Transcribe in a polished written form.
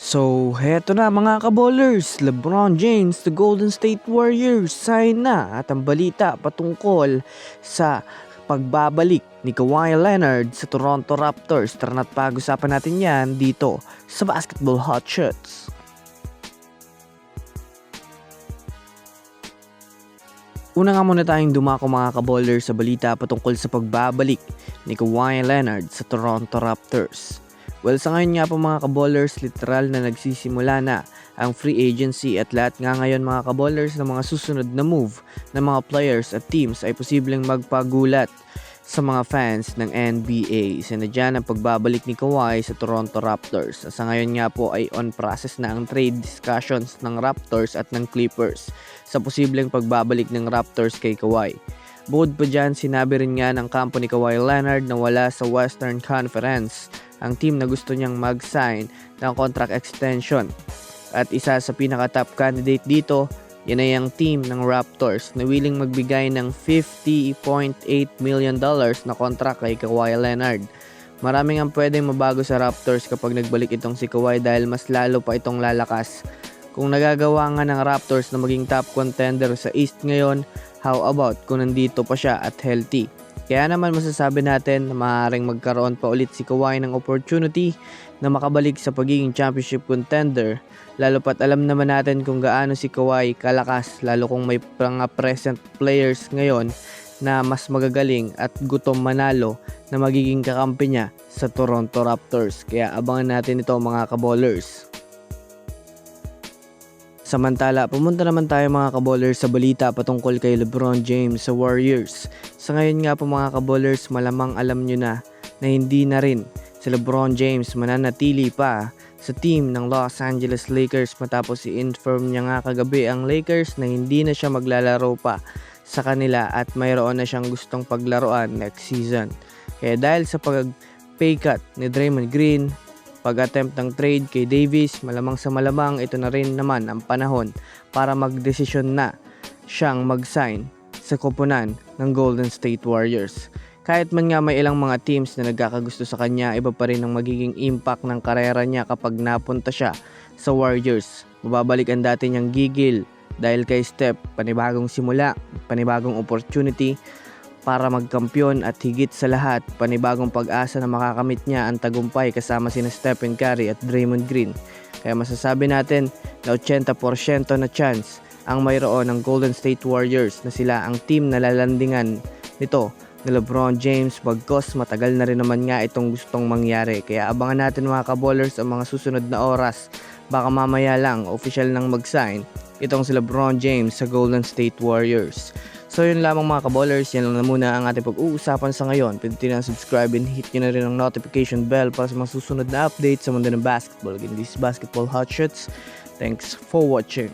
So, heto na mga kaballers, LeBron James, the Golden State Warriors, sign na at ang balita patungkol sa pagbabalik ni Kawhi Leonard sa Toronto Raptors. Tara na't pag-usapan natin yan dito sa Basketball Hot Shots. Una nga muna tayong dumako mga kaballers sa balita patungkol sa pagbabalik ni Kawhi Leonard sa Toronto Raptors. Well, sa ngayon nga po mga kaballers, literal na nagsisimula na ang free agency at lahat nga ngayon mga kaballers ng mga susunod na move ng mga players at teams ay posibleng magpagulat sa mga fans ng NBA. Isa na dyan ang pagbabalik ni Kawhi sa Toronto Raptors. Sa ngayon nga po ay on process na ang trade discussions ng Raptors at ng Clippers sa posibleng pagbabalik ng Raptors kay Kawhi. Bukod pa dyan, sinabi rin nga ng kampo ni Kawhi Leonard na wala sa Western Conference ang team na gusto niyang mag-sign ng contract extension. At isa sa pinaka-top candidate dito, yan ay ang team ng Raptors na willing magbigay ng $50.8 million na contract kay Kawhi Leonard. Maraming ang pwedeng mabago sa Raptors kapag nagbalik itong si Kawhi dahil mas lalo pa itong lalakas. Kung nagagawa nga ng Raptors na maging top contender sa East ngayon, how about kung nandito pa siya at healthy? Kaya naman masasabi natin na maaaring magkaroon pa ulit si Kawhi ng opportunity na makabalik sa pagiging championship contender, lalo pat alam naman natin kung gaano si Kawhi kalakas, lalo kung may mga present players ngayon na mas magagaling at gutom manalo na magiging kakampi niya sa Toronto Raptors. Kaya abangan natin ito mga kaballers. Samantala, pumunta naman tayo mga kaballers sa balita patungkol kay LeBron James sa Warriors. Sa ngayon nga po mga kaballers, malamang alam nyo na hindi na rin si LeBron James mananatili pa sa team ng Los Angeles Lakers matapos i-inform niya nga kagabi ang Lakers na hindi na siya maglalaro pa sa kanila at mayroon na siyang gustong paglaruan next season. Kaya dahil sa pag-pay cut ni Draymond Green, pag-attempt ng trade kay Davis, malamang sa malamang ito na rin naman ang panahon para magdesisyon na siyang mag-sign sa koponan ng Golden State Warriors. Kahit man nga may ilang mga teams na nagkakagusto sa kanya, iba pa rin ang magiging impact ng karera niya kapag napunta siya sa Warriors. Mababalik ang dati niyang gigil dahil kay Steph, panibagong simula, panibagong opportunity para magkampiyon at higit sa lahat, panibagong pag-asa na makakamit niya ang tagumpay kasama sina Stephen Curry at Draymond Green. Kaya masasabi natin na 80% na chance ang mayroon ng Golden State Warriors na sila ang team na lalandingan nito ni LeBron James, bagkos matagal na rin naman nga itong gustong mangyari. Kaya abangan natin mga kaballers ang mga susunod na oras. Baka mamaya lang official nang mag-sign itong si LeBron James sa Golden State Warriors. So yun lamang mga kaballers, yan lang na muna ang ating pag-uusapan sa ngayon. Pindutin ang subscribe and hit nyo na rin ang notification bell para sa mga susunod na updates sa mundo ng basketball. Again, this is Basketball Hot Shots. Thanks for watching.